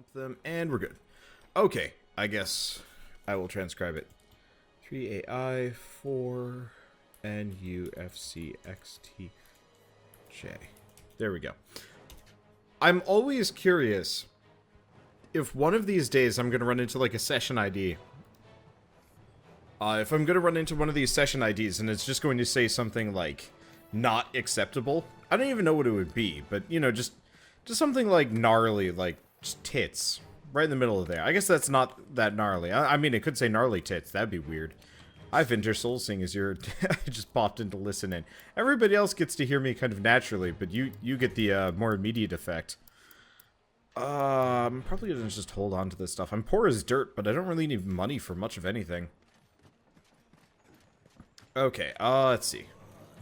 Bump them, and we're good. Okay, I guess I will transcribe it. 3AI 4 NUFCXTJ. There we go. I'm always curious if one of these days I'm going to run into like a session ID. If I'm going to run into one of these session IDs and it's just going to say something like not acceptable. I don't even know what it would be, but you know, just something like gnarly, like just tits right in the middle of there. I guess that's not that gnarly. I mean, it could say gnarly tits. That'd be weird. Hi, Vinter Soul, seeing as you're I just popped in to listen in. Everybody else gets to hear me kind of naturally, but you get the more immediate effect. I'm probably gonna just hold on to this stuff. I'm poor as dirt, but I don't really need money for much of anything. Okay, let's see.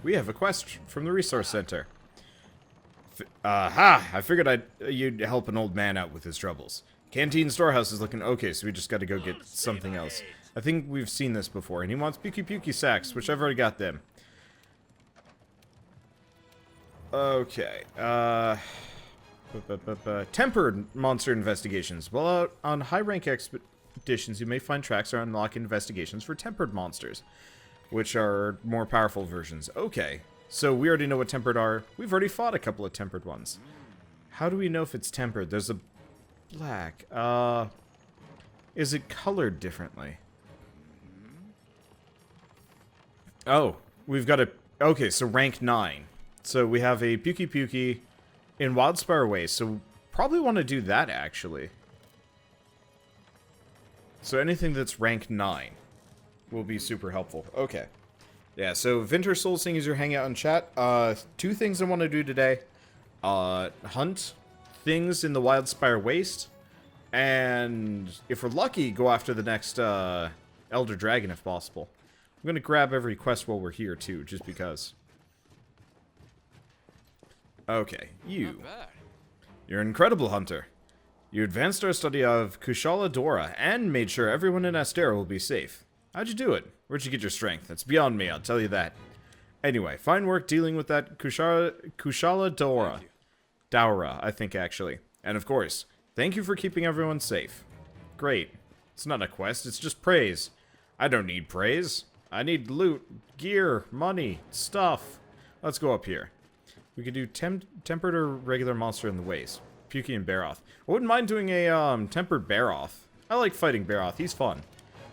We have a quest from the resource center. I figured you'd help an old man out with his troubles. Canteen storehouse is looking okay, so we just gotta go get something else. I think we've seen this before, and he wants Pukey sacks, which I've already got them. Okay, tempered monster investigations. While out on high-rank expeditions, you may find tracks or unlock investigations for tempered monsters, which are more powerful versions. Okay, so we already know what tempered are. We've already fought a couple of tempered ones. How do we know if it's tempered? There's a black. Is it colored differently? Oh, we've got a... Okay, so rank 9. So we have a Pukey in Wildspire Waste, so probably want to do that, actually. So anything that's rank 9 will be super helpful. Okay. Yeah, so Vinter Soul, seeing as you're hanging out in chat, 2 things I want to do today. Hunt things in the Wildspire Waste, and if we're lucky, go after the next Elder Dragon if possible. I'm gonna grab every quest while we're here too, just because. Okay, you're an incredible hunter. You advanced our study of Kushala Dora and made sure everyone in Astera will be safe. How'd you do it? Where'd you get your strength? That's beyond me, I'll tell you that. Anyway, fine work dealing with that Kushala Dora. Daura, I think, actually. And of course, thank you for keeping everyone safe. Great. It's not a quest, it's just praise. I don't need praise. I need loot, gear, money, stuff. Let's go up here. We could do tempered or regular monster in the waste. Pukey and Baroth. I wouldn't mind doing a tempered Baroth. I like fighting Baroth, he's fun.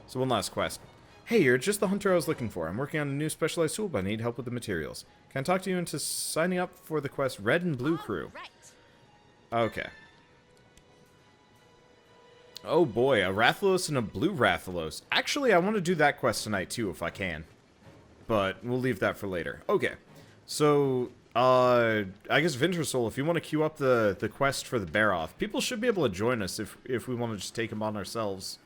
So one last quest. Hey, you're just the hunter I was looking for. I'm working on a new specialized tool, but I need help with the materials. Can I talk to you into signing up for the quest Red and Blue Crew? Okay. Oh boy, a Rathalos and a Blue Rathalos. Actually, I want to do that quest tonight too, if I can. But we'll leave that for later. Okay. So, I guess Vinter Soul, if you want to queue up the quest for the Baroth, people should be able to join us if we want to just take him on ourselves.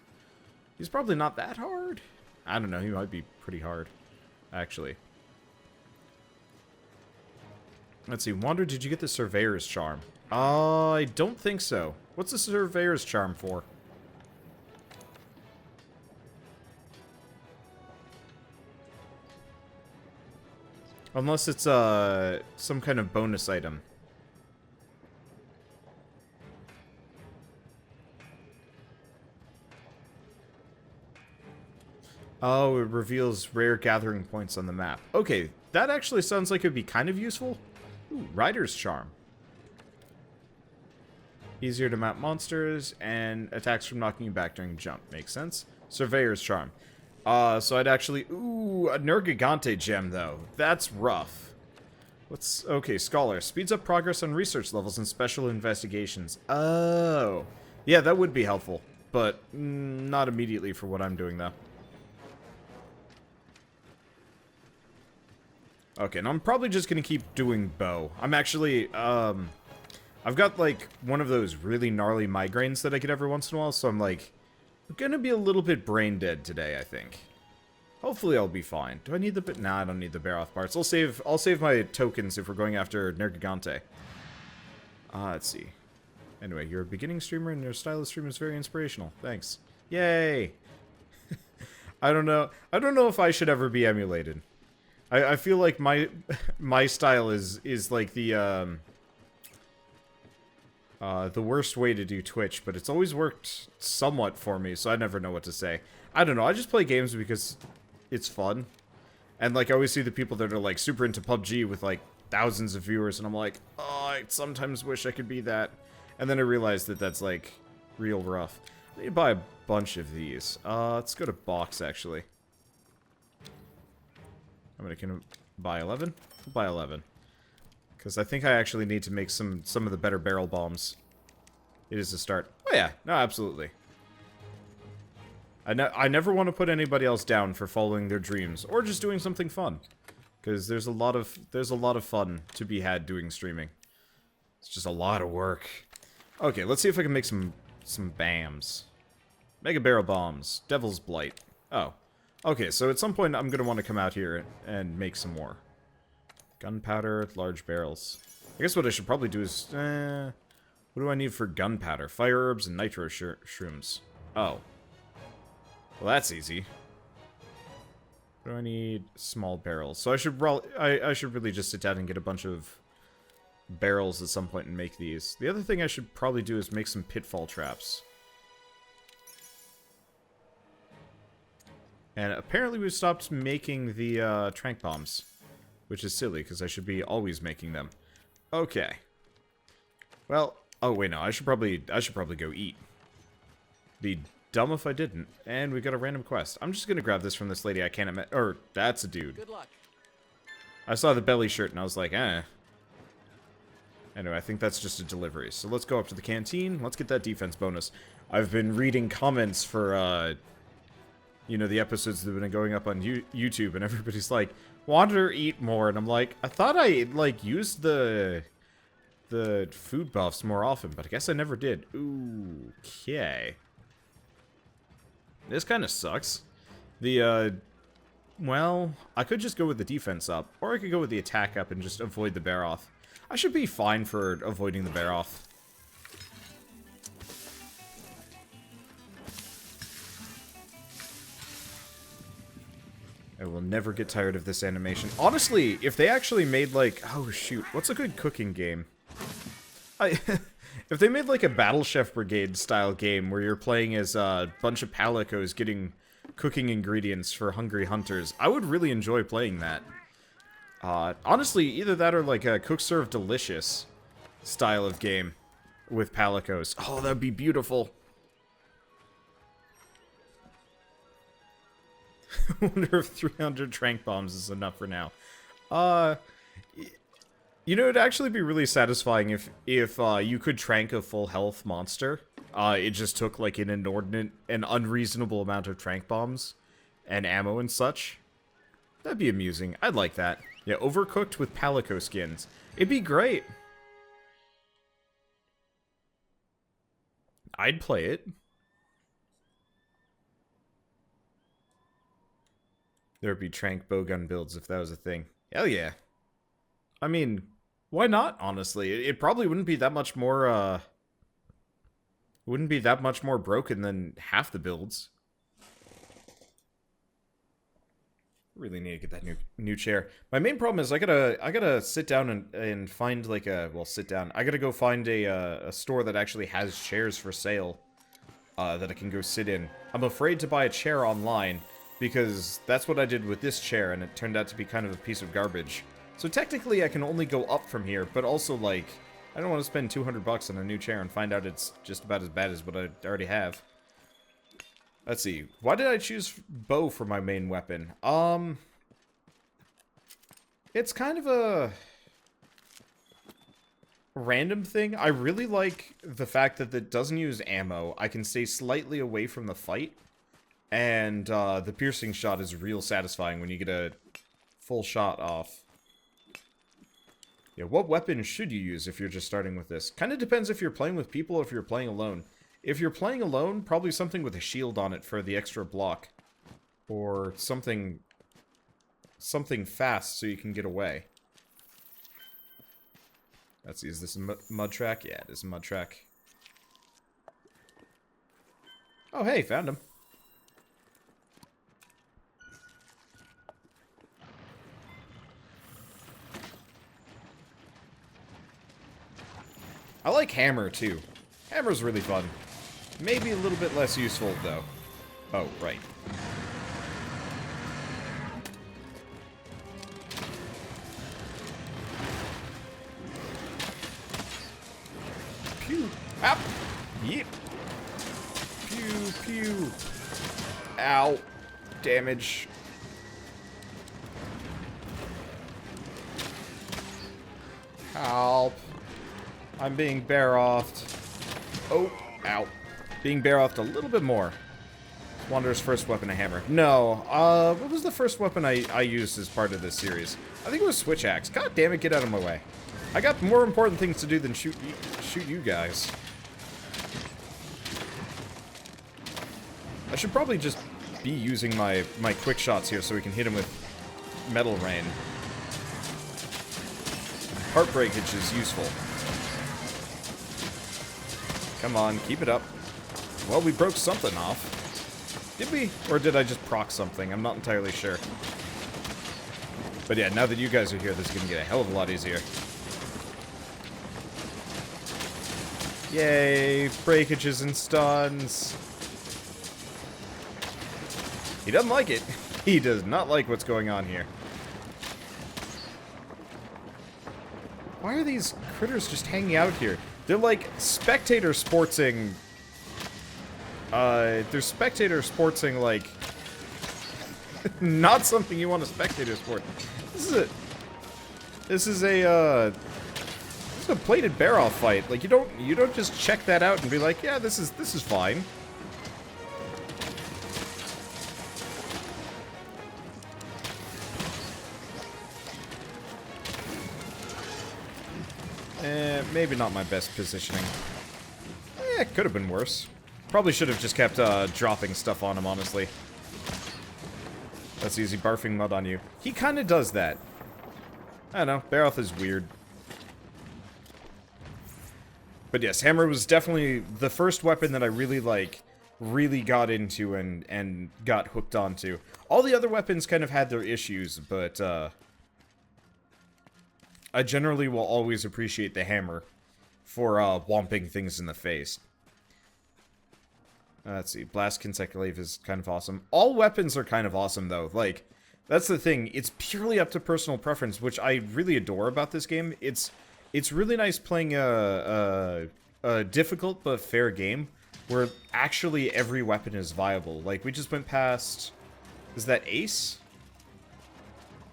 He's probably not that hard. I don't know, he might be pretty hard, actually. Let's see, Wander, did you get the Surveyor's Charm? I don't think so. What's the Surveyor's Charm for? Unless it's some kind of bonus item. Oh, it reveals rare gathering points on the map. Okay, that actually sounds like it would be kind of useful. Ooh, Rider's Charm. Easier to mount monsters, and attacks from knocking you back during jump. Makes sense. Surveyor's Charm. So I'd actually... Ooh, a Nergigante gem, though. That's rough. Okay, Scholar. Speeds up progress on research levels and special investigations. Oh. Yeah, that would be helpful. But not immediately for what I'm doing, though. Okay, and I'm probably just gonna keep doing bow. I'm actually, I've got, like, one of those really gnarly migraines that I get every once in a while, so I'm, like, gonna be a little bit brain dead today, I think. Hopefully I'll be fine. Do I need the... Nah, I don't need the Baroth parts. I'll save my tokens if we're going after Nergigante. Let's see. Anyway, you're a beginning streamer, and your style of stream is very inspirational. Thanks. Yay! I don't know if I should ever be emulated. I feel like my style is like the the worst way to do Twitch, but it's always worked somewhat for me, so I never know what to say. I don't know, I just play games because it's fun. And, like, I always see the people that are, like, super into PUBG with, like, thousands of viewers, and I'm like, oh, I sometimes wish I could be that. And then I realized that that's, like, real rough. I need to buy a bunch of these. Let's go to box, actually. I'm gonna buy 11? We'll buy 11. Because I think I actually need to make some of the better barrel bombs. It is a start. Oh yeah, no, absolutely. I never want to put anybody else down for following their dreams or just doing something fun, because there's a lot of fun to be had doing streaming. It's just a lot of work. Okay, let's see if I can make some BAMs. Mega barrel bombs, Devil's Blight. Oh, okay. So at some point I'm gonna want to come out here and make some more gunpowder, large barrels. I guess what I should probably do is what do I need for gunpowder? Fire herbs and nitro shrooms. Oh. Well, that's easy. What do I need? Small barrels. So I should really just sit down and get a bunch of barrels at some point and make these. The other thing I should probably do is make some pitfall traps. And apparently we've stopped making the trank bombs, which is silly because I should be always making them. Okay. Well, oh wait, no, I should probably go eat. Be dumb if I didn't. And we got a random quest. I'm just gonna grab this from this lady I can't imagine. Or, that's a dude. Good luck. I saw the belly shirt and I was like, eh. Anyway, I think that's just a delivery. So let's go up to the canteen. Let's get that defense bonus. I've been reading comments for, you know, the episodes that have been going up on YouTube, and everybody's like, wander, eat more. And I'm like, I thought I, like, used the food buffs more often, but I guess I never did. Ooh, okay. This kind of sucks. Well, I could just go with the defense up, or I could go with the attack up and just avoid the bear off. I should be fine for avoiding the bear off. I will never get tired of this animation. Honestly, if they actually made, like... Oh, shoot. What's a good cooking game? If they made, like, a Battle Chef Brigade-style game where you're playing as a bunch of palicos getting cooking ingredients for hungry hunters, I would really enjoy playing that. Honestly, either that or, like, a Cook Serve Delicious style of game with palicos. Oh, that'd be beautiful. I wonder if 300 trank bombs is enough for now. You know, it'd actually be really satisfying if you could trank a full health monster. It just took, like, an inordinate and unreasonable amount of trank bombs and ammo and such. That'd be amusing. I'd like that. Yeah, overcooked with palico skins. It'd be great. I'd play it. There'd be trank bowgun builds if that was a thing. Hell yeah. I mean, why not, honestly? It probably wouldn't be that much more, broken than half the builds. Really need to get that new chair. My main problem is I gotta sit down and find, like, sit down. I gotta go find a store that actually has chairs for sale, that I can go sit in. I'm afraid to buy a chair online, because that's what I did with this chair, and it turned out to be kind of a piece of garbage. So technically I can only go up from here, but also, like, I don't want to spend 200 bucks on a new chair and find out it's just about as bad as what I already have. Let's see. Why did I choose bow for my main weapon? It's kind of a random thing. I really like the fact that it doesn't use ammo. I can stay slightly away from the fight. And the piercing shot is real satisfying when you get a full shot off. Yeah, what weapon should you use if you're just starting with this? Kind of depends if you're playing with people or if you're playing alone. If you're playing alone, probably something with a shield on it for the extra block. Or something fast so you can get away. Let's see, is this a mud track? Yeah, it is a mud track. Oh, hey, found him. I like like hammer, too. Hammer's really fun. Maybe a little bit less useful, though. Oh, right. Pew! Up! Yep! Pew, pew! Ow! Damage. Help! I'm being bear-offed. Oh! Ow. Being bear-offed a little bit more. Wanderer's first weapon, a hammer. No, what was the first weapon I used as part of this series? I think it was Switch Axe. God damn it, get out of my way. I got more important things to do than shoot you guys. I should probably just be using my quick shots here so we can hit him with Metal Rain. Heart Breakage is useful. Come on, keep it up. Well, we broke something off. Did we? Or did I just proc something? I'm not entirely sure. But yeah, now that you guys are here, this is going to get a hell of a lot easier. Yay! Breakages and stuns. He doesn't like it. He does not like what's going on here. Why are these critters just hanging out here? They're like spectator sportsing. They're spectator sportsing like not something you want to spectator sport. This is a plated bear-off fight. Like you don't just check that out and be like, yeah, this is fine. Maybe not my best positioning. It could have been worse. Probably should have just kept dropping stuff on him, honestly. That's easy, barfing mud on you. He kind of does that. I don't know, Bear-off is weird. But yes, hammer was definitely the first weapon that I really got into and got hooked onto. All the other weapons kind of had their issues, but I generally will always appreciate the hammer for whomping things in the face. Let's see, Blast Consecutive is kind of awesome. All weapons are kind of awesome, though. Like, that's the thing. It's purely up to personal preference, which I really adore about this game. It's really nice playing a difficult but fair game where actually every weapon is viable. Like, we just went past... Is that Ace?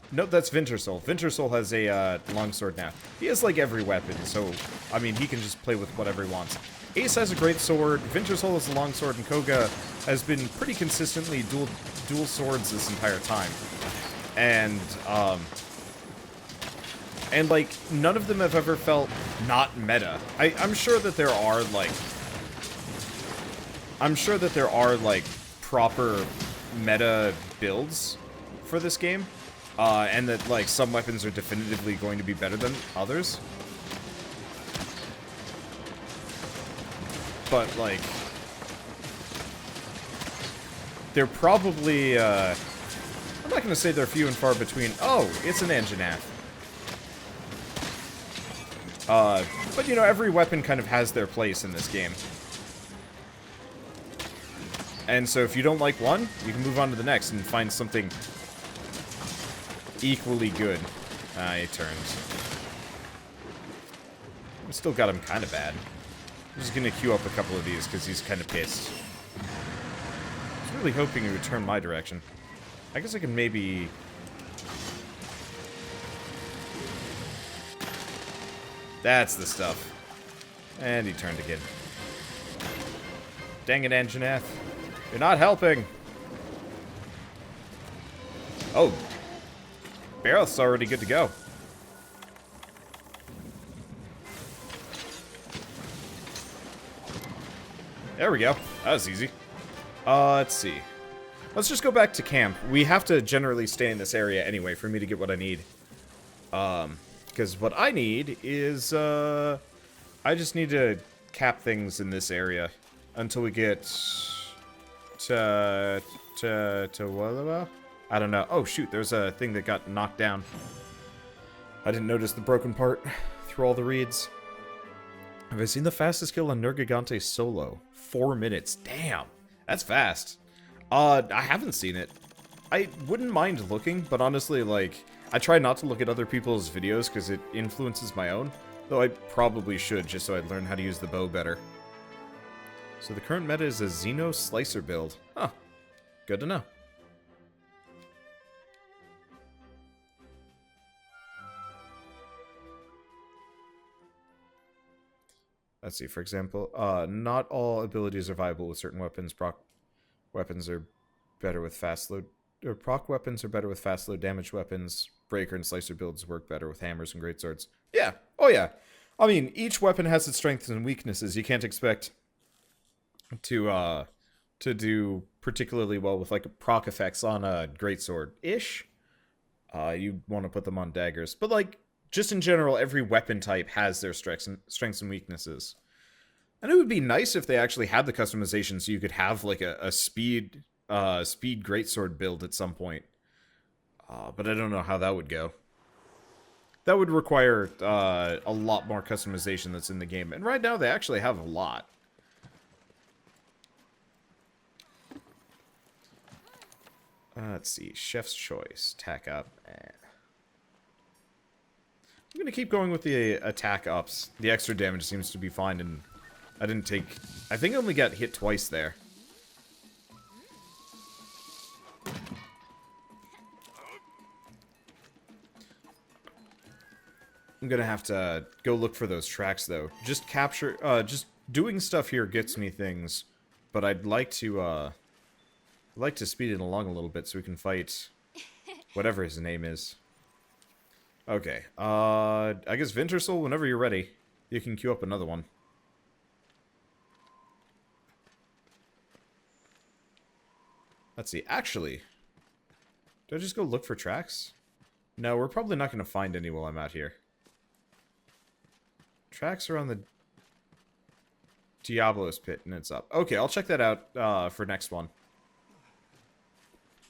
Nope, that's Vintersol. Vintersol has a longsword now. He has, like, every weapon, so, I mean, he can just play with whatever he wants. Ace has a great sword, Vintersol has a longsword, and Koga has been pretty consistently dual swords this entire time. And, like, none of them have ever felt not meta. I'm sure that there are, like... I'm sure that there are, like, proper meta builds for this game. And that, like, some weapons are definitively going to be better than others. But, like... They're probably, I'm not gonna say they're few and far between. Oh, it's an Anjanath. But, you know, every weapon kind of has their place in this game. And so if you don't like one, you can move on to the next and find something equally good. He turns. I still got him kind of bad. I'm just gonna queue up a couple of these because he's kind of pissed. I was really hoping he would turn my direction. I guess I can maybe... That's the stuff. And he turned again. Dang it, Anjanath. You're not helping. Oh. Barrel's already good to go. There we go. That was easy. Let's see. Let's just go back to camp. We have to generally stay in this area anyway for me to get what I need. Because what I need is, I just need to cap things in this area until we get to Wallaba? I don't know. Oh, shoot, there's a thing that got knocked down. I didn't notice the broken part through all the reeds. Have I seen the fastest kill on Nergigante solo? 4 minutes. Damn. That's fast. I haven't seen it. I wouldn't mind looking, but honestly, like, I try not to look at other people's videos because it influences my own. Though I probably should, just so I'd learn how to use the bow better. So the current meta is a Xeno Slicer build. Huh. Good to know. Let's see, for example, not all abilities are viable with certain weapons. Proc weapons are better with fast load, or proc weapons are better with fast load damage weapons. Breaker and Slicer builds work better with hammers and greatswords. Yeah, oh yeah. I mean, each weapon has its strengths and weaknesses. You can't expect to do particularly well with like proc effects on a greatsword-ish. You want to put them on daggers, but like just in general, every weapon type has their strengths and weaknesses. And it would be nice if they actually had the customization so you could have like a speed greatsword build at some point. But I don't know how that would go. That would require a lot more customization that's in the game. And right now they actually have a lot. Let's see. Chef's choice. Tack up. I'm going to keep going with the attack ups. The extra damage seems to be fine, and I didn't take... I think I only got hit twice there. I'm going to have to go look for those tracks, though. Just capture... just doing stuff here gets me things, but I'd like to speed it along a little bit so we can fight whatever his name is. Okay, I guess Vintersoul, whenever you're ready, you can queue up another one. Let's see, actually, do I just go look for tracks? No, we're probably not going to find any while I'm out here. Tracks are on the Diablo's pit, and it's up. Okay, I'll check that out for next one.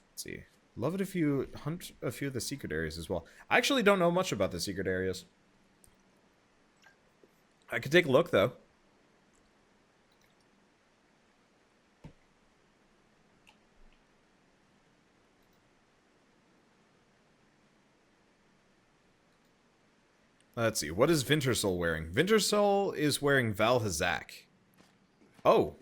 Let's see. Love it if you hunt a few of the secret areas as well. I actually don't know much about the secret areas. I could take a look, though. Let's see. What is Vintersoul wearing? Vintersoul is wearing Valhazak. Oh.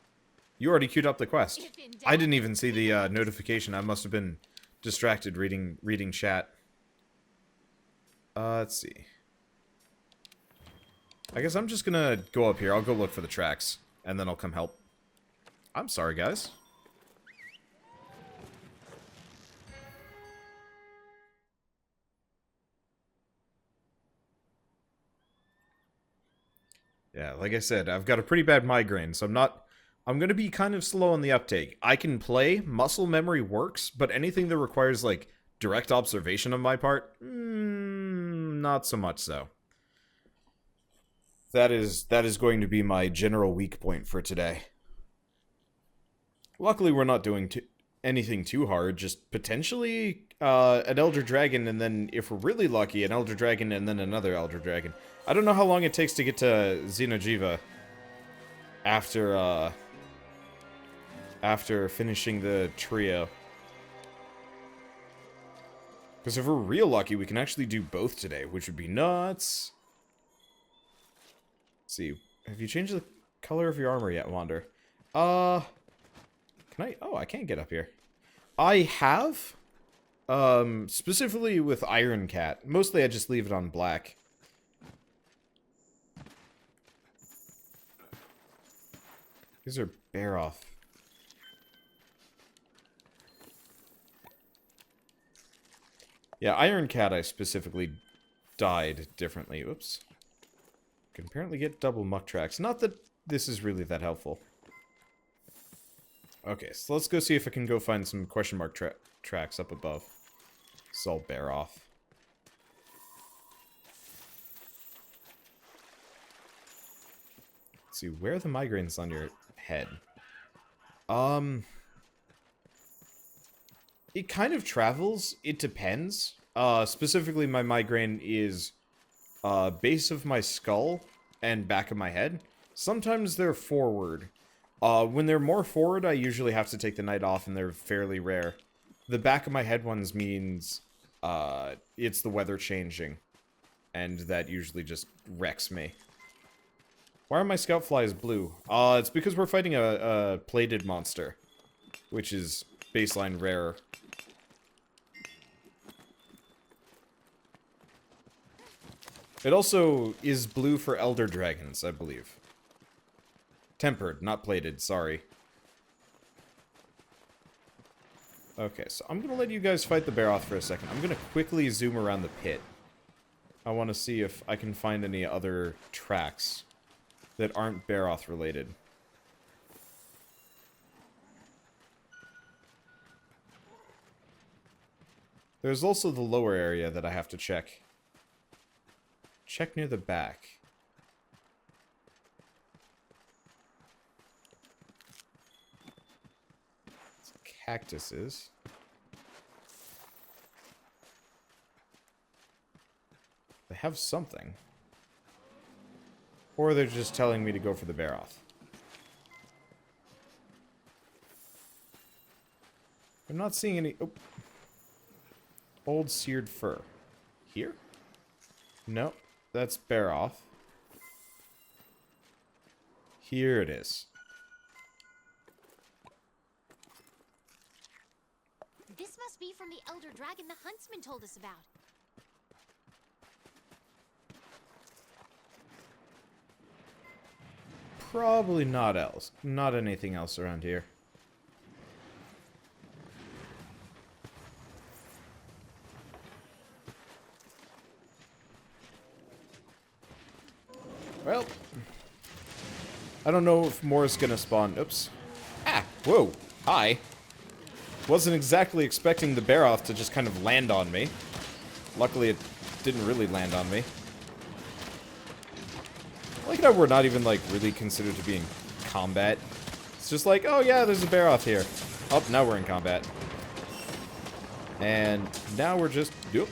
You already queued up the quest. I didn't even see the notification. I must have been distracted reading chat. Let's see. I guess I'm just gonna go up here. I'll go look for the tracks, and then I'll come help. I'm sorry, guys. Yeah, like I said, I've got a pretty bad migraine, so I'm gonna be kind of slow on the uptake. I can play, muscle memory works, but anything that requires, like, direct observation on my part, not so much so. That is going to be my general weak point for today. Luckily, we're not doing anything too hard, just potentially an Elder Dragon, and then, if we're really lucky, an Elder Dragon and then another Elder Dragon. I don't know how long it takes to get to Xeno'jiiva after finishing the trio. Because if we're real lucky, we can actually do both today, which would be nuts. Let's see. Have you changed the color of your armor yet, Wander? Can I? Oh, I can't get up here. I have. Specifically with Iron Cat. Mostly I just leave it on black. These are bear off. Yeah, Iron Cat I specifically died differently. Oops. Can apparently get double muck tracks. Not that this is really that helpful. Okay, so let's go see if I can go find some question mark tracks up above. It's all bear off. Let's see, where are the migraines on your head? It kind of travels. It depends. Specifically, my migraine is base of my skull and back of my head. Sometimes they're forward. When they're more forward, I usually have to take the night off, and they're fairly rare. The back of my head ones means it's the weather changing, and that usually just wrecks me. Why are my scout flies blue? It's because we're fighting a plated monster, which is baseline rare. It also is blue for elder dragons, I believe. Tempered, not plated, sorry. Okay, so I'm gonna let you guys fight the Baroth for a second. I'm gonna quickly zoom around the pit. I want to see if I can find any other tracks that aren't Baroth related. There's also the lower area that I have to check. Check near the back. It's cactuses. They have something. Or they're just telling me to go for the Baroth. I'm not seeing any... Oh. Old seared fur. Here? No, that's Baroth. Here it is. This must be from the elder dragon the huntsman told us about. Probably not else. Not anything else around here. Well, I don't know if more is gonna spawn. Oops. Ah, whoa. Hi. Wasn't exactly expecting the Baroth to just kind of land on me. Luckily, it didn't really land on me. I like how we're not even, like, really considered to be in combat. It's just like, oh yeah, there's a Baroth here. Oh, now we're in combat. And now we're just... Yep.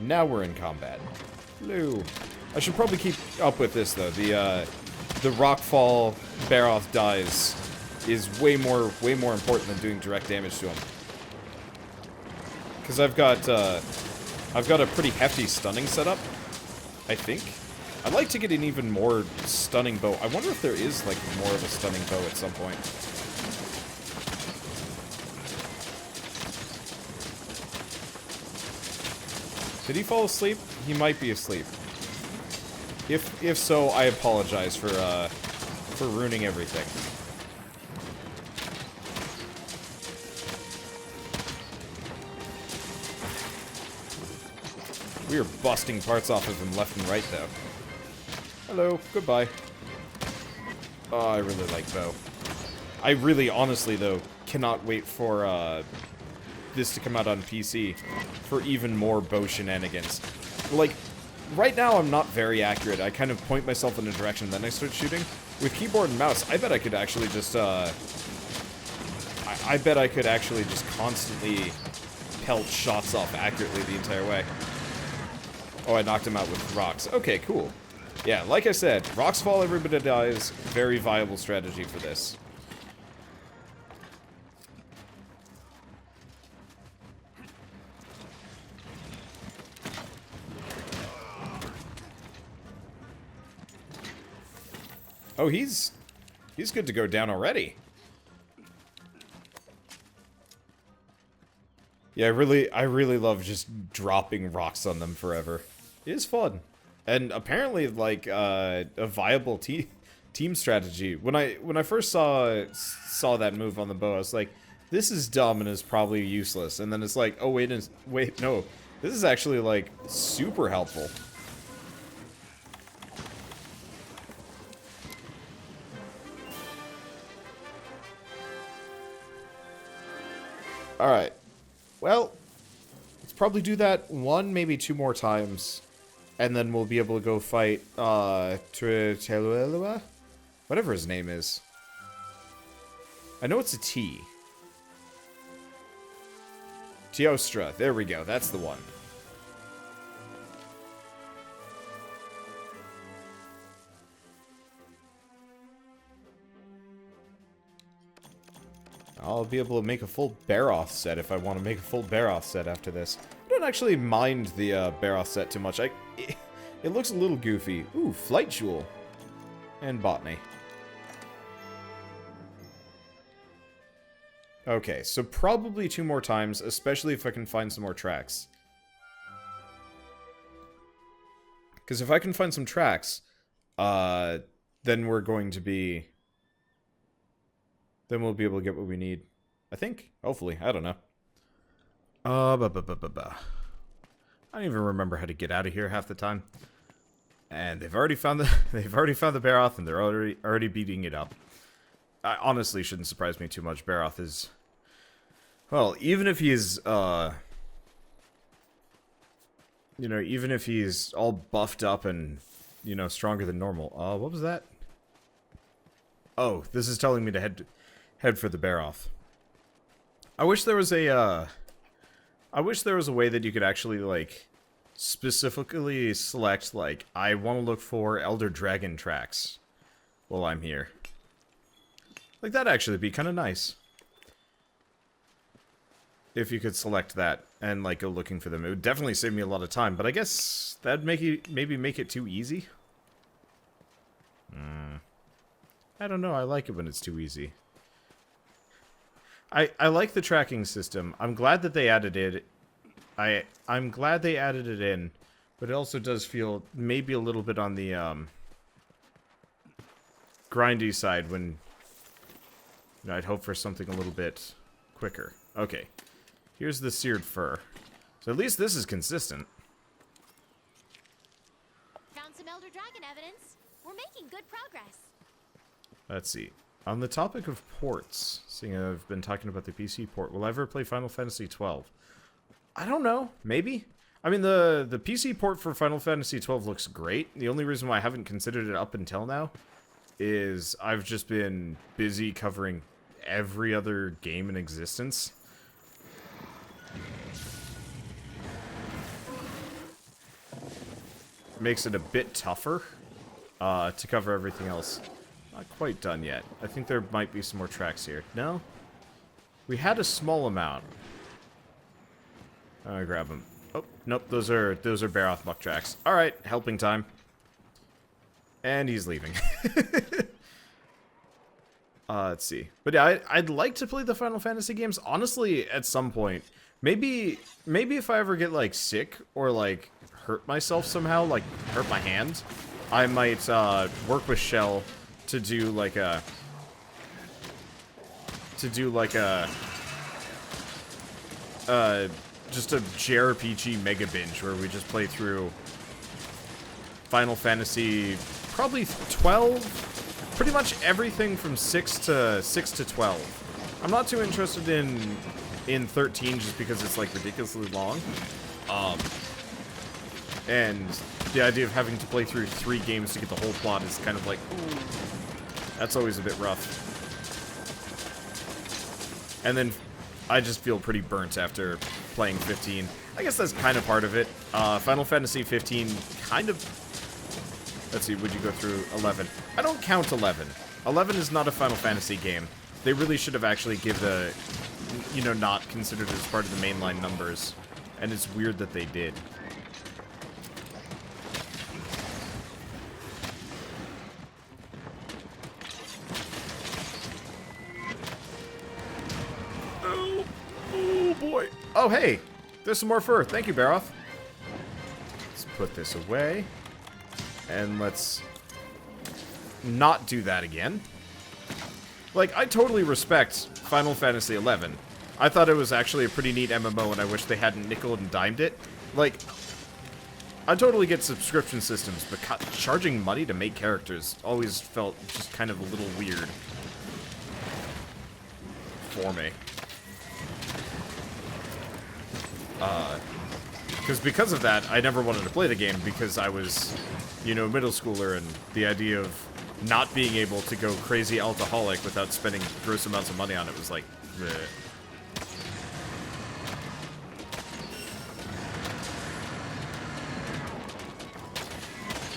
Now we're in combat. Hello. I should probably keep up with this, though. The rockfall Baroth dies is way more important than doing direct damage to him. Because I've got a pretty hefty stunning setup, I think. I'd like to get an even more stunning bow. I wonder if there is, like, more of a stunning bow at some point. Did he fall asleep? He might be asleep. If so, I apologize for ruining everything. We are busting parts off of him left and right, though. Hello, goodbye. Oh, I really like bow. I really, honestly, though, cannot wait for this to come out on PC for even more bow shenanigans. Like, right now I'm not very accurate. I kind of point myself in a direction, then I start shooting. With keyboard and mouse, I bet I could actually just, I bet I could actually just constantly pelt shots off accurately the entire way. Oh, I knocked him out with rocks. Okay, cool. Yeah, like I said, rocks fall, everybody dies. Very viable strategy for this. Oh, he's good to go down already. Yeah, I really love just dropping rocks on them forever. It is fun. And apparently, like, a viable team strategy. When I first saw that move on the bow, I was like, this is dumb and is probably useless. And then it's like, oh, wait, no. This is actually, like, super helpful. Alright. Well, let's probably do that one, maybe two more times. And then we'll be able to go fight, Tritelua? Whatever his name is. I know it's a T. Teostra. There we go. That's the one. I'll be able to make a full Baroth set if I want to make a full Baroth set after this. I don't actually mind the Baroth set too much. It looks a little goofy. Ooh, Flight Jewel. And Botany. Okay, so probably 2 more times, especially if I can find some more tracks. Because if I can find some tracks, then we're going to be... Then we'll be able to get what we need. I think? Hopefully. I don't know. I don't even remember how to get out of here half the time. And they've already found the Baroth, and they're already beating it up. I honestly shouldn't surprise me too much. Baroth is... Well, even if he's, you know, even if he's all buffed up and, you know, stronger than normal. What was that? Oh, this is telling me to head for the Baroth. I wish there was a way that you could actually, like, specifically select, like, I want to look for Elder Dragon tracks while I'm here. Like, that'd actually be kind of nice. If you could select that and, like, go looking for them. It would definitely save me a lot of time, but I guess that'd maybe make it too easy. I don't know, I like it when it's too easy. I like the tracking system. I'm glad that they added it. I'm glad they added it in, but it also does feel maybe a little bit on the grindy side when, you know, I'd hope for something a little bit quicker. Okay. Here's the seared fur. So at least this is consistent. Found some Elder Dragon evidence. We're making good progress. Let's see. On the topic of ports, seeing I've been talking about the PC port, will I ever play Final Fantasy XII? I don't know. Maybe. I mean, the PC port for Final Fantasy XII looks great. The only reason why I haven't considered it up until now is I've just been busy covering every other game in existence. Makes it a bit tougher to cover everything else. Not quite done yet. I think there might be some more tracks here. No? We had a small amount. I'm gonna grab them. Oh, nope, those are Baroth muck tracks. Alright, helping time. And he's leaving. Let's see. But yeah, I'd like to play the Final Fantasy games, honestly, at some point. Maybe if I ever get, like, sick or, like, hurt myself somehow, like, hurt my hand, I might, work with Shell to do, like, a... just a JRPG mega binge where we just play through Final Fantasy, probably 12, pretty much everything from 6 to 12. I'm not too interested in 13 just because it's like ridiculously long. And the idea of having to play through 3 games to get the whole plot is kind of like, ooh, that's always a bit rough. And then I just feel pretty burnt after playing 15. I guess that's kind of part of it. Final Fantasy 15 kind of... Let's see, would you go through 11? I don't count 11. 11 is not a Final Fantasy game. They really should have actually give the... You know, not considered as part of the mainline numbers. And it's weird that they did. Oh boy. Oh, hey. There's some more fur. Thank you, Baroth. Let's put this away. And let's not do that again. Like, I totally respect Final Fantasy XI. I thought it was actually a pretty neat MMO, and I wish they hadn't nickel and dimed it. Like, I totally get subscription systems, but charging money to make characters always felt just kind of a little weird for me. Because of that, I never wanted to play the game because I was, you know, middle schooler, and the idea of not being able to go crazy alcoholic without spending gross amounts of money on it was like, bleh.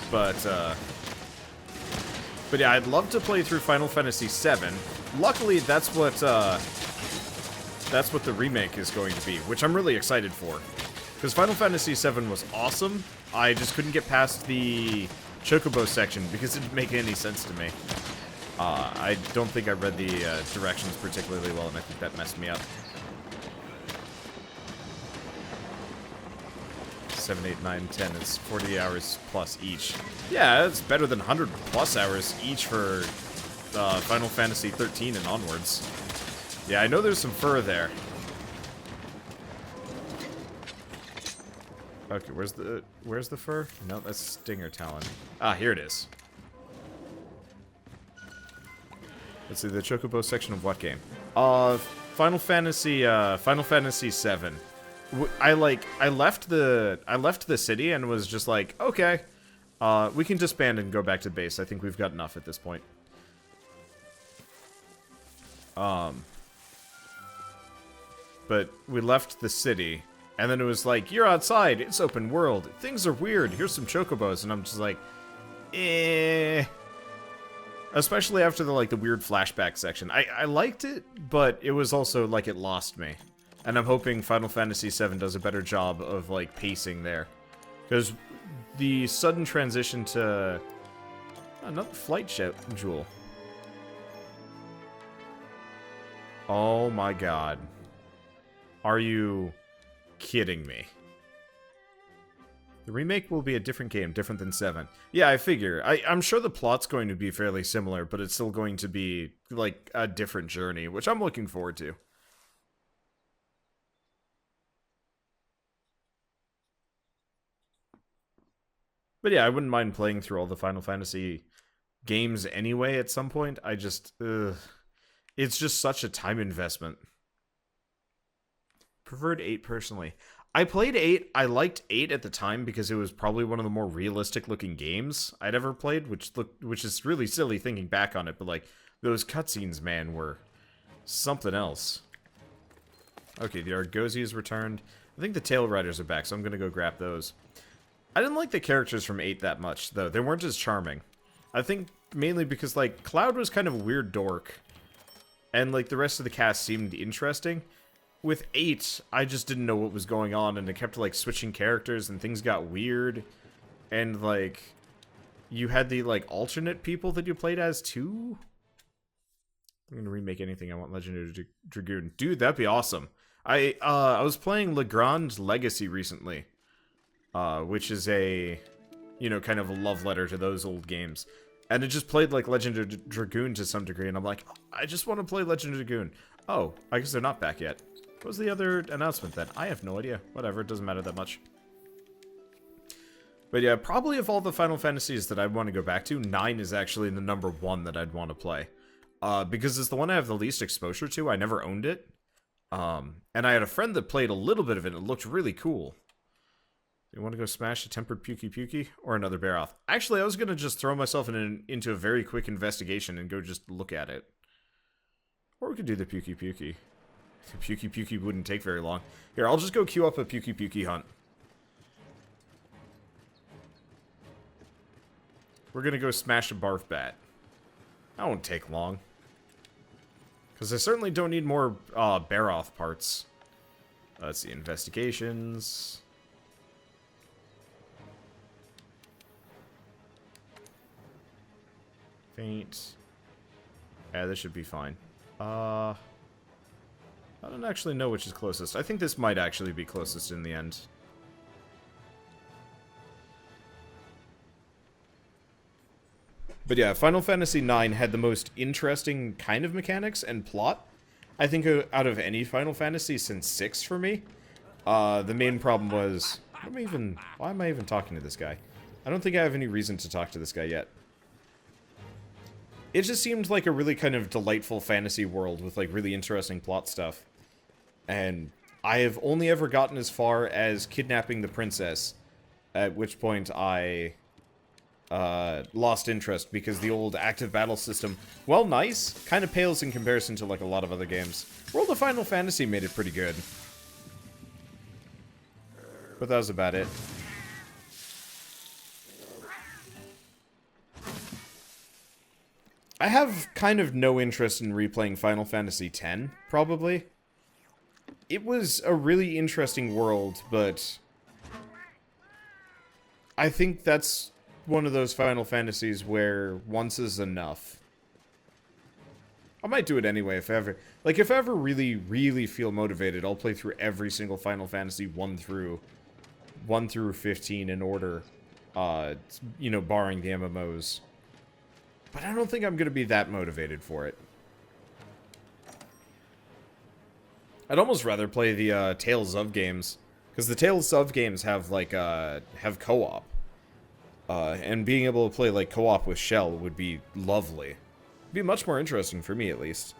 But yeah, I'd love to play through Final Fantasy VII. Luckily, that's what that's what the remake is going to be, which I'm really excited for. Because Final Fantasy VII was awesome, I just couldn't get past the Chocobo section because it didn't make any sense to me. I don't think I read the directions particularly well, and I think that messed me up. 7, 8, 9, 10 is 40 hours plus each. Yeah, that's better than 100 plus hours each for Final Fantasy 13 and onwards. Yeah, I know there's some fur there. Okay, where's the fur? No, that's Stinger Talon. Ah, here it is. Let's see, the Chocobo section of what game? Final Fantasy 7. I left the city and was just like, okay, we can disband and go back to base. I think we've got enough at this point. But we left the city, and then it was like, you're outside, it's open world, things are weird, here's some chocobos, and I'm just like, eh. Especially after the weird flashback section. I liked it, but it was also like it lost me. And I'm hoping Final Fantasy VII does a better job of, pacing there. Because the sudden transition to... another flight jewel. Oh my god. Are you kidding me? The remake will be a different game, different than 7. Yeah, I figure. I'm sure the plot's going to be fairly similar, but it's still going to be, a different journey, which I'm looking forward to. But yeah, I wouldn't mind playing through all the Final Fantasy games anyway at some point. I just, it's just such a time investment. Preferred 8 personally. I played 8. I liked 8 at the time because it was probably one of the more realistic looking games I'd ever played, which is really silly thinking back on it, but those cutscenes, man, were something else. Okay, the Argosy is returned. I think the Tail Riders are back, so I'm gonna go grab those. I didn't like the characters from 8 that much, though. They weren't as charming. I think mainly because, Cloud was kind of a weird dork, and, the rest of the cast seemed interesting. With 8, I just didn't know what was going on, and it kept, switching characters, and things got weird. And, you had the, alternate people that you played as, too? I'm gonna remake anything I want Legendary Dragoon. Dude, that'd be awesome. I was playing Le Grand Legacy recently, which is a, kind of a love letter to those old games. And it just played, Legendary Dragoon to some degree, and I'm like, I just want to play Legendary Dragoon. Oh, I guess they're not back yet. What was the other announcement then? I have no idea. Whatever, it doesn't matter that much. But yeah, probably of all the Final Fantasies that I'd want to go back to, 9 is actually the number 1 that I'd want to play. Because it's the one I have the least exposure to. I never owned it. And I had a friend that played a little bit of it, and it looked really cool. Do you want to go smash a tempered Pukey Pukey? Or another Baroth? Actually, I was going to just throw myself into a very quick investigation and go just look at it. Or we could do the Pukey Pukey. The Pukey Pukey wouldn't take very long. Here, I'll just go queue up a Pukey Pukey hunt. We're gonna go smash a Barf Bat. That won't take long. Because I certainly don't need more Baroth parts. Let's see, investigations. Faint. Yeah, this should be fine. I don't actually know which is closest. I think this might actually be closest in the end. But yeah, Final Fantasy IX had the most interesting kind of mechanics and plot, I think, out of any Final Fantasy since 6 for me. The main problem was... why am I even talking to this guy? I don't think I have any reason to talk to this guy yet. It just seemed like a really kind of delightful fantasy world with, really interesting plot stuff. And I have only ever gotten as far as kidnapping the princess, at which point I lost interest because the old active battle system, while nice, kind of pales in comparison to, a lot of other games. World of Final Fantasy made it pretty good. But that was about it. I have kind of no interest in replaying Final Fantasy X, probably. it was a really interesting world, but I think that's one of those Final Fantasies where once is enough. I might do it anyway if ever. Like, if I ever really, really feel motivated, I'll play through every single Final Fantasy 1 through 15 in order. You know, barring the MMOs. But I don't think I'm going to be that motivated for it. I'd almost rather play the Tales of games. Because the Tales of games have, like, have co-op. And being able to play, like, co-op with Shell would be lovely. It'd be much more interesting for me, at least.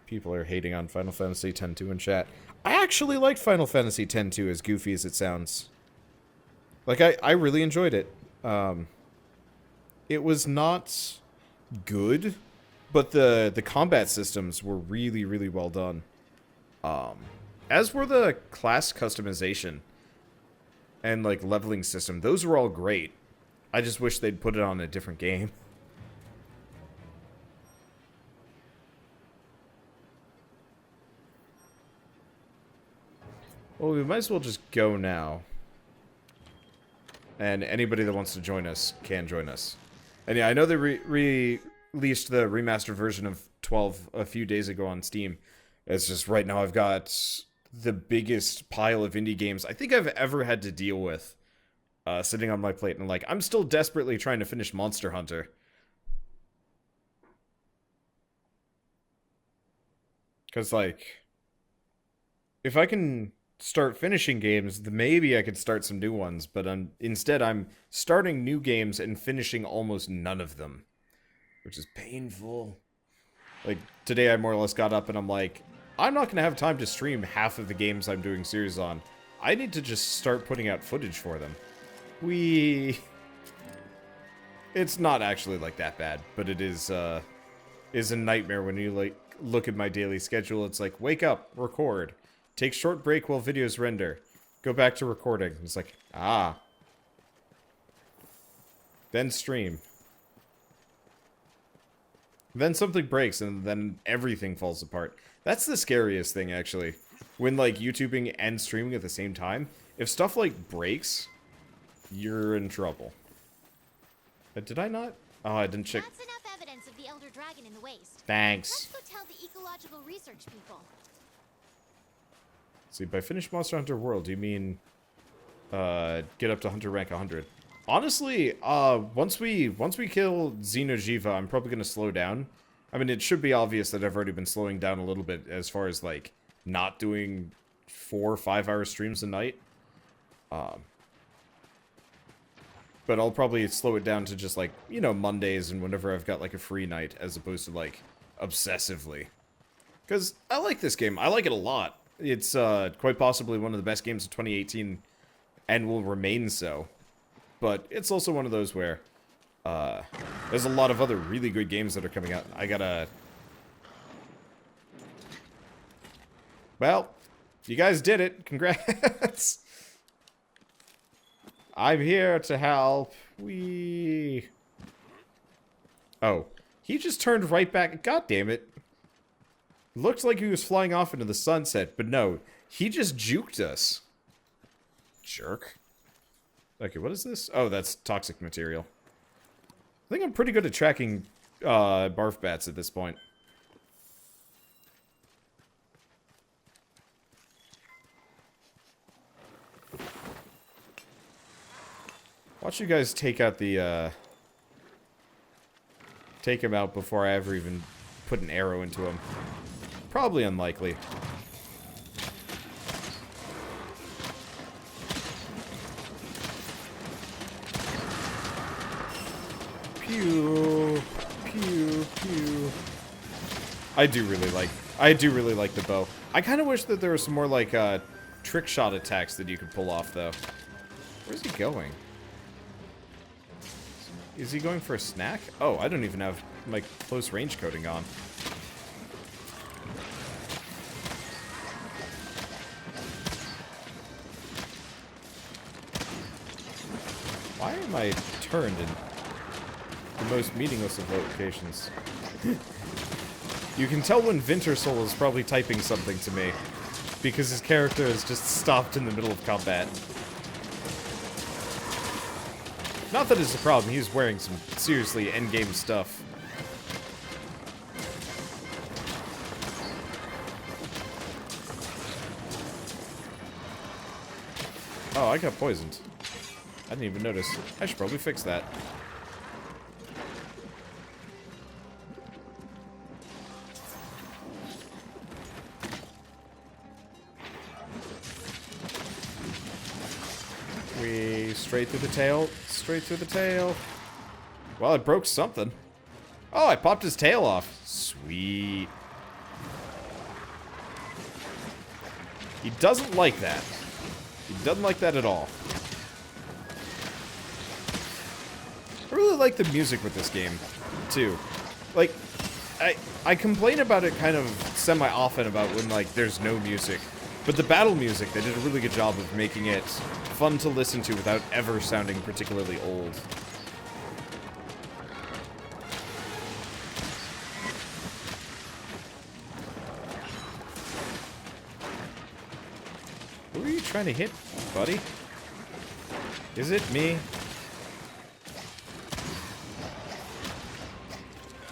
People are hating on Final Fantasy X-2 in chat. I actually liked Final Fantasy X-2, as goofy as it sounds. Like, I really enjoyed it. It was not good, but the combat systems were really, really well done. As were the class customization and, like, leveling system. Those were all great. I just wish they'd put it on a different game. Well, we might as well just go now. And anybody that wants to join us can join us. And yeah, I know they released the remastered version of 12 a few days ago on Steam. It's just right now I've got the biggest pile of indie games I think I've ever had to deal with sitting on my plate. And like, I'm still desperately trying to finish Monster Hunter. Because like, if I can start finishing games, then maybe I could start some new ones, but instead I'm starting new games and finishing almost none of them, which is painful. Like, today I more or less got up and I'm like, I'm not gonna have time to stream half of the games I'm doing series on. I need to just start putting out footage for them. It's not actually like that bad, but it is a nightmare when you like look at my daily schedule. It's like, wake up, record. Take short break while videos render. Go back to recording. It's like, then stream. Then something breaks and then everything falls apart. That's the scariest thing, actually. When, like, YouTubing and streaming at the same time. If stuff, like, breaks, you're in trouble. Did I not? Oh, I didn't check. That's enough evidence of the Elder Dragon in the waste. Thanks. Let's go tell the ecological research people. See, by finish Monster Hunter World, do you mean get up to Hunter rank 100? Honestly, once we kill Xeno'jiiva, I'm probably gonna slow down. I mean, it should be obvious that I've already been slowing down a little bit as far as like not doing 4 or 5 hour streams a night. But I'll probably slow it down to just like, you know, Mondays and whenever I've got like a free night, as opposed to like obsessively. Because I like this game. I like it a lot. It's quite possibly one of the best games of 2018 and will remain so. But it's also one of those where there's a lot of other really good games that are coming out. I gotta... Well, you guys did it. Congrats. I'm here to help. Oh, he just turned right back. God damn it. Looked like he was flying off into the sunset, but no, he just juked us. Jerk. Okay, what is this? Oh, that's toxic material. I think I'm pretty good at tracking barf bats at this point. Watch you guys take out the take him out before I ever even put an arrow into him. Probably unlikely. Pew, pew, pew. I do really like the bow. I kind of wish that there was some more like trick shot attacks that you could pull off though. Where's he going? Is he going for a snack? Oh, I don't even have my close range coating on. Why am I turned in the most meaningless of locations? You can tell when Wintersoul is probably typing something to me, because his character is just stopped in the middle of combat. Not that it's a problem, he's wearing some seriously endgame stuff. Oh, I got poisoned. I didn't even notice. I should probably fix that. Straight through the tail. Straight through the tail. Well, it broke something. Oh, I popped his tail off. Sweet. He doesn't like that. He doesn't like that at all. I really like the music with this game, too. Like, I complain about it kind of semi-often about when, like, there's no music. But the battle music, they did a really good job of making it fun to listen to without ever sounding particularly old. Who are you trying to hit, buddy? Is it me?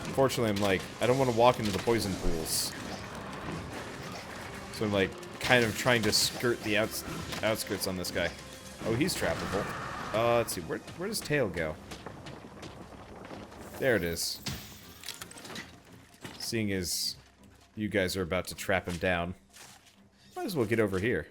Unfortunately, I'm like, I don't want to walk into the poison pools. So I'm like, kind of trying to skirt the outskirts on this guy. Oh, he's trappable. Let's see, where does tail go? There it is. Seeing as you guys are about to trap him down, might as well get over here.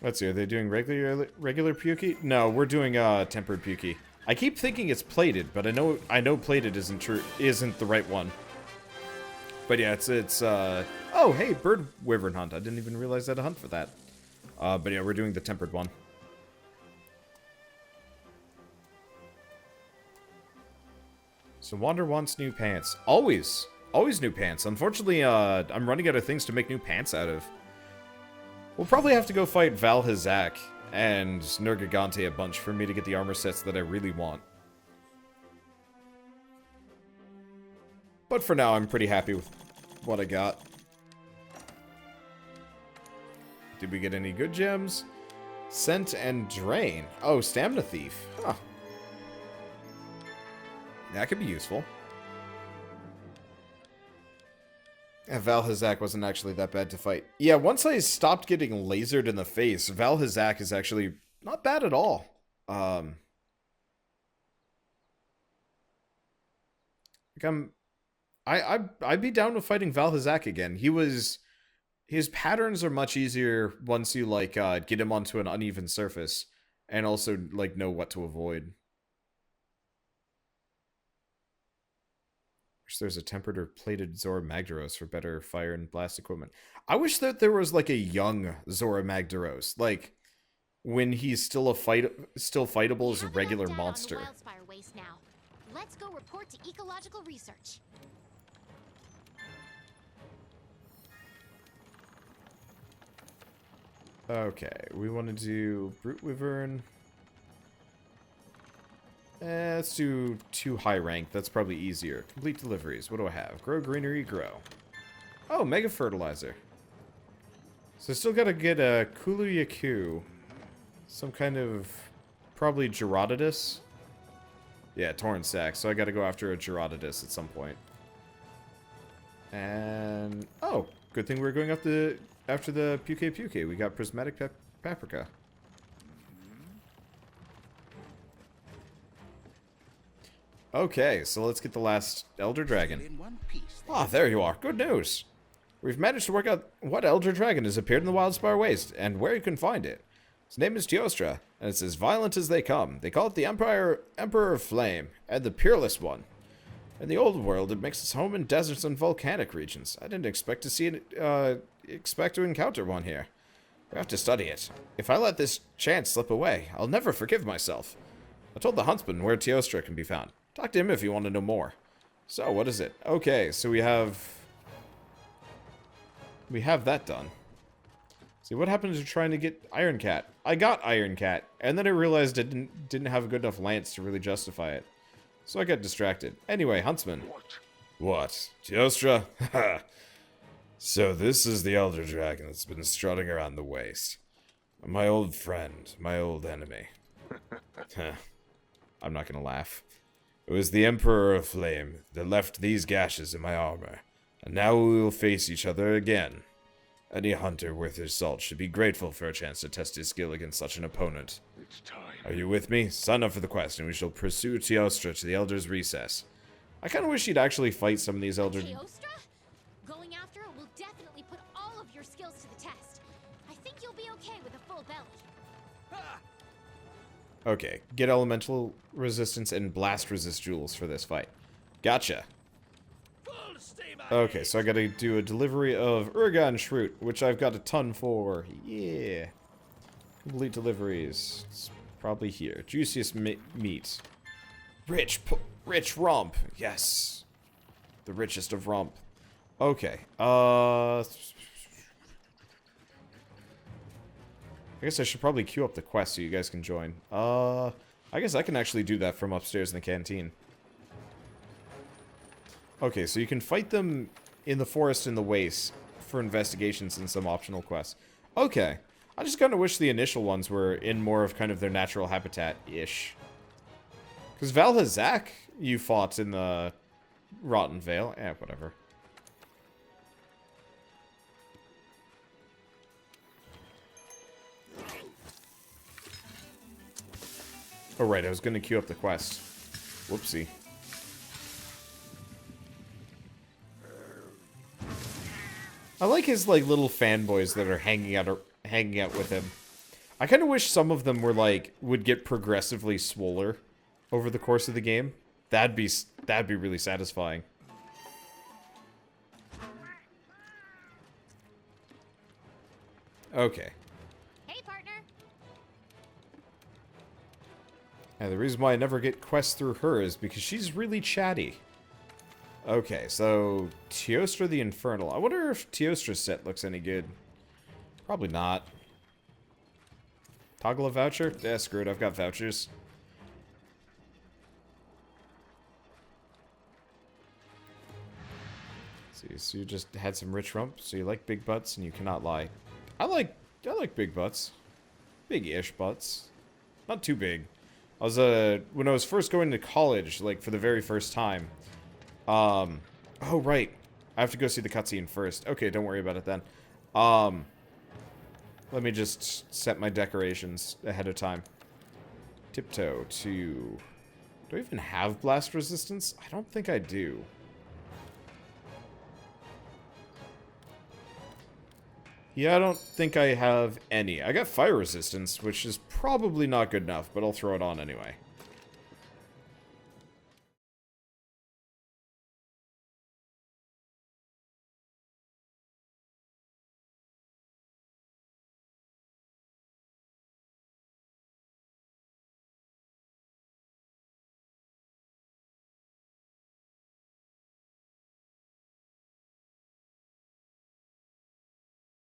Let's see, are they doing regular Pukey? No, we're doing tempered Pukey. I keep thinking it's plated, but I know plated isn't the right one. But yeah, it's oh hey, bird wyvern hunt. I didn't even realize I had a hunt for that. But yeah, we're doing the tempered one. So Wander wants new pants. Always new pants. Unfortunately, I'm running out of things to make new pants out of. We'll probably have to go fight Valhazak and Nergigante a bunch for me to get the armor sets that I really want. But for now, I'm pretty happy with what I got. Did we get any good gems? Scent and Drain. Oh, Stamina Thief. Huh. That could be useful. And Valhazak wasn't actually that bad to fight. Yeah, once I stopped getting lasered in the face, Valhazak is actually not bad at all. I'd be down with fighting Valhazak again. His patterns are much easier once you like get him onto an uneven surface, and also like know what to avoid. Wish there's a tempered or plated Zorah Magdaros for better fire and blast equipment. I wish that there was like a young Zorah Magdaros, like when he's still fightable as a regular monster. Let's go report to ecological research. Okay, we want to do Brute Wyvern. Let's do 2 high rank. That's probably easier. Complete deliveries. What do I have? Grow greenery, grow. Oh, mega fertilizer. So I still gotta get a Kuluyaku. Some kind of probably Gerardidus. Yeah, Torrent Sack. So I gotta go after a Gerardidus at some point. And oh, good thing we're going after the Puke. We got Prismatic Paprika. Okay, so let's get the last Elder Dragon. Ah, there you are. Good news. We've managed to work out what Elder Dragon has appeared in the Wildspire Waste, and where you can find it. Its name is Teostra, and it's as violent as they come. They call it the Emperor of Flame, and the Peerless One. In the old world, it makes its home in deserts and volcanic regions. I didn't expect to encounter one here. We have to study it. If I let this chance slip away, I'll never forgive myself. I told the huntsman where Teostra can be found. Talk to him if you want to know more. So, what is it? Okay, so we have that done. See, what happened to trying to get Iron Cat? I got Iron Cat, and then I realized I didn't have a good enough lance to really justify it. So I got distracted. Anyway, Huntsman. What? Teostra? Ha! So this is the Elder Dragon that's been strutting around the waste. My old friend, my old enemy. I'm not gonna laugh. It was the Emperor of Flame that left these gashes in my armor, and now we will face each other again. Any hunter worth his salt should be grateful for a chance to test his skill against such an opponent. It's time. Are you with me? Sign up for the quest, and we shall pursue Teostra to the Elder's Recess. I kind of wish he'd actually fight some of these Elder... Teostra? Going after it will definitely put all of your skills to the test. I think you'll be okay with a full belly. Okay, get elemental resistance and blast resist jewels for this fight. Gotcha. Okay, so I gotta do a delivery of Urgan Shroot, which I've got a ton for. Yeah. Complete deliveries. It's probably here. Juiciest meat. Rich rump. Yes. The richest of rump. Okay. I guess I should probably queue up the quest so you guys can join. I guess I can actually do that from upstairs in the canteen. Okay, so you can fight them in the forest in the waste for investigations and some optional quests. Okay. I just kind of wish the initial ones were in more of kind of their natural habitat-ish. Because Valhazak, you fought in the Rotten Vale. Eh, whatever. Oh, right, I was going to queue up the quest. Whoopsie. I like his, like, little fanboys that are hanging out with him. I kind of wish some of them were, like, would get progressively swoller over the course of the game. That'd be really satisfying. Okay. Hey, partner. And the reason why I never get quests through her is because she's really chatty. Okay, so Teostra the Infernal. I wonder if Teostra's set looks any good. Probably not. Toggle a voucher? Yeah, screw it, I've got vouchers. See, so you just had some rich rump, so you like big butts and you cannot lie. I like big butts. Big-ish butts. Not too big. I was, when I was first going to college, like, for the very first time, oh, right. I have to go see the cutscene first. Okay, don't worry about it then. Let me just set my decorations ahead of time. Tiptoe to... Do I even have blast resistance? I don't think I do. Yeah, I don't think I have any. I got fire resistance, which is probably not good enough, but I'll throw it on anyway.